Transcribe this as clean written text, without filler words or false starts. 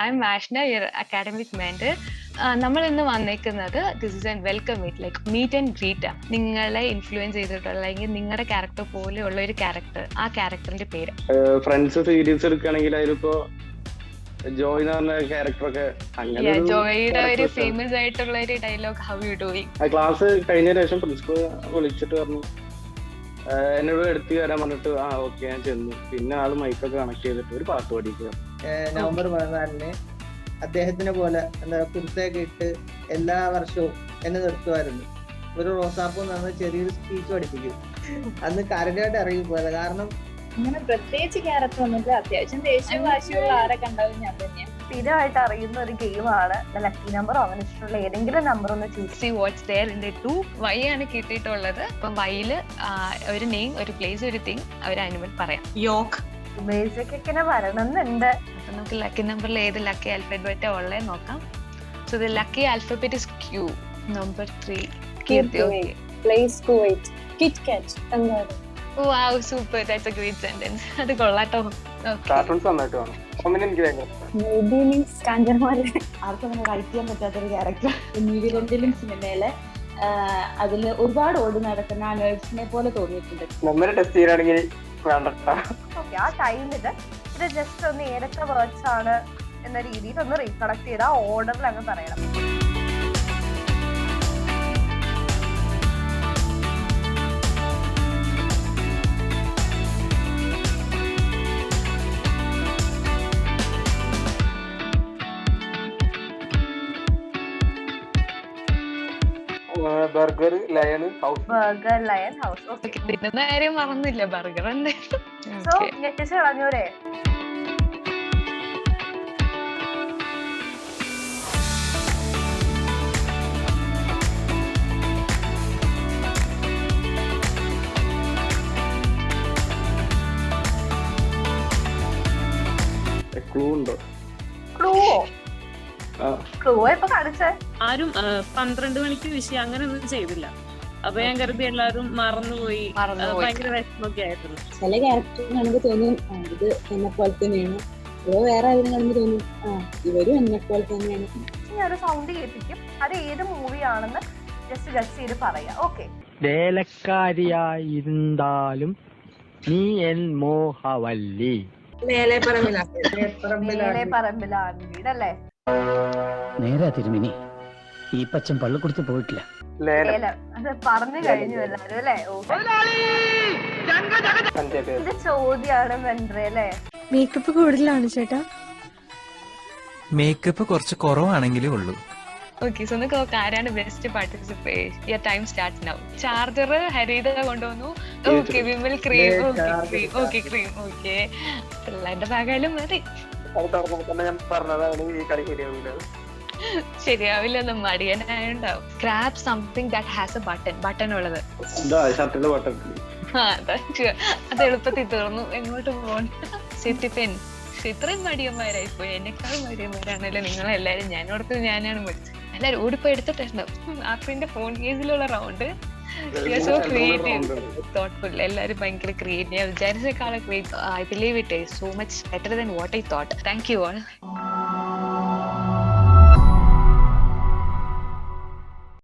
I am Ashna, your academic mentor. നമ്മൾ ഇന്ന് വന്നേക്കുന്നത് this is an welcome meet and greet. നിങ്ങളെ ഇൻഫ്ലുവൻസ് ചെയ്തിട്ടുള്ള അല്ലെങ്കിൽ നിങ്ങളുടെ ക്യാരക്ടർ പോലെയുള്ള ഒരു ക്യാരക്ടർ, ആ ക്യാരക്ടറിന്റെ പേര്. ഫ്രണ്ട്സ് സീരീസ് എടുക്കുകയാണെങ്കിൽ അതിലിപ്പോ ജോയ് എന്ന് പറഞ്ഞ ക്യാരക്ടറൊക്കെ ജോയിയുടെ ഒരു ഫേമസ് ആയിട്ടുള്ള ഒരു dialogue, how you doing. Class കഴിഞ്ഞ ശേഷം പ്രിൻസിപ്പൽ വിളിച്ചിട്ട് പറഞ്ഞു, എന്നോട് എടുത്തു തരാൻ പറഞ്ഞിട്ട് ഓക്കെ ഞാൻ ചെന്നു. പിന്നെ ആള് മൈക്കൊക്കെ കണക്ട് ചെയ്തിട്ട് ഒരു പാട്ട് പാടിക്കുക. നവംബർ 14 അദ്ദേഹത്തിനെ പോലെ എന്താ കുർത്തയൊക്കെ ഇട്ട് എല്ലാ വർഷവും എന്നെ നിർത്തുമായിരുന്നു. ഒരു റോസാപ്പൂ എന്ന് പറഞ്ഞ ചെറിയൊരു സ്പീച്ച് പഠിപ്പിക്കും. അന്ന് കരടായിട്ട് ഇറങ്ങി പോയത്. കാരണം അങ്ങനെ പ്രത്യേകിച്ച് ക്യാരക്ടർ വന്നിട്ട് അത്യാവശ്യം ദേശീയ ഭാഷയുള്ള ആരെ കണ്ടാലും ഞാൻ തന്നെയാണ്. സ്ഥിരമായിട്ട് അറിയുന്ന ഒരു ഗെയിമാണ് ലക്കി നമ്പർ. അവന് ഇഷ്ടമുള്ള ഏതെങ്കിലും നമ്പർ ഒന്ന് choose what's there in the two. Y ആണ് കിട്ടിയിട്ടുള്ളത്. അപ്പം വൈയില് ഒരു നെയിം, ഒരു പ്ലേസ്, ഒരു തിങ്, ഒരു ആനിമൽ പറയാം. യോക്ക് ബേസിക് ഒക്കെ വരണമെന്നുണ്ട്. അപ്പൊ നമുക്ക് ലക്കി നമ്പറിൽ ഏത് ലക്കി ആൽഫബറ്റ് ഉള്ളത് നോക്കാം. So the lucky alphabet is Q. Number 3 Keerthi. Okay. Place Kuwait. Kit cat kangaroo. Wow, super. That's a great sentence. അത് കൊള്ളാട്ടോ. കാർട്ടൂൺസ് നന്നായിട്ട് കാണും. എനിക്ക് ആർക്കും അങ്ങനെ റൈറ്റ് ചെയ്യാൻ പറ്റാത്തൊരു ക്യാരക്ടർ. ന്യൂസിലൻഡിലും സിനിമയിലെ അതില് ഒരുപാട് ഓടി നടക്കുന്ന ആ നേഴ്സിനെ പോലെ തോന്നിയിട്ടുണ്ട്. നമ്മുടെ ടെസ്റ്റ് ചെയ്യാണെങ്കിൽ ആ ടൈമില് ഇത് ജസ്റ്റ് ഒന്ന് ഏതൊക്കെ വേർഡ്സ് ആണ് എന്ന രീതിയിൽ ഒന്ന് റീകളക്ട് ചെയ്ത് ആ ഓർഡറിൽ അങ്ങ് പറയണം. Burger, lion, house. Burger, lion, house. ഇതിന്റെ കാര്യം മറന്നില്ല. ബർഗർ ഉണ്ട്. സോ ഞെട്ടിച്ച് കളഞ്ഞൂരെ. ക്ലൂ ഉണ്ടോ? ക്ലൂവോ? ക്ലൂവോ ഇപ്പൊ കാണിച്ചേ? ആരും 12 മണിക്ക് വിഷയം അങ്ങനെ ഒന്നും ചെയ്തില്ല. അപ്പൊ ഞാൻ കരുതി എല്ലാരും മറന്നുപോയി. ഭയങ്കര വിഷമൊക്കെ ആയിരുന്നു. ചില ക്യാരക്ടർ കാണുമ്പോ തോന്നും ഇത് എന്നെ പോലെ തന്നെയാണ്. വേറെ ആരും കാണുമ്പോ തോന്നും ഇവരും എന്നെ പോലെ തന്നെയാണ്. ഞാൻ ഒരു സൗണ്ട് കേൾപ്പിക്കും. അത് ഏത് മൂവിയാണെന്ന് ജസ്റ്റ് ഗസ് ചെയ്ത് പറയാം. ഓക്കെ. വേലക്കാരിയായിരുന്നാലും നീ എൻ മോഹവല്ലി. മേലെ പറമ്പിലാണ് വീടല്ലേ? നേരെ തിരുമിനി ഈ പച്ചൻ പള്ളിക്കുടുത്ത് പോയിട്ടില്ല. അത് പറഞ്ഞു കഴിഞ്ഞു എല്ലാരും അല്ലേ? ഇത് ചോദ്യാണ് മെൻഡ്രേ അല്ലേ? മേക്കപ്പ് കൂടുതലാണ് ചേട്ടാ. മേക്കപ്പ് കുറച്ച് കുറവാണെങ്കിലേ ഉള്ളൂ. ഓക്കെ. സോ നമുക്ക് ആരാണ് best participate? Your time starts now. Charger Haritha കൊണ്ടുവന്നു. Okay. Vimal cream. Okay cream. Okay. പിള്ളേരുടെ ഭാഗമായാലും മതി. ശരിയാവില്ലെന്ന് മടിയനായുണ്ടാവും. Grab something that has a button ഉള്ളത്. അത് എളുപ്പത്തിൽ തീർന്നു. എങ്ങോട്ട് പോകണ്ട. സിറ്റിപ്പെൻ. ഇത്രയും മടിയന്മാരായി പോയി. എന്നെക്കാളും മടിയന്മാരാണല്ലോ നിങ്ങളെല്ലാരും. ഞാനോടത്ത് ഞാനാണ് മടിച്ചത്. എല്ലാരും ഓടിപ്പോയി എടുത്തിട്ടുണ്ടോ? ആപ്പിന്റെ ഫോൺ കേസിലുള്ള റൗണ്ട്. So creative, thoughtful. എല്ലാരും ഭയങ്കര ക്രിയേറ്റീവ്. ഞാൻ വിചാരിച്ചേക്കാളെ creative. I believe it is so much better than what I thought. Thank you all.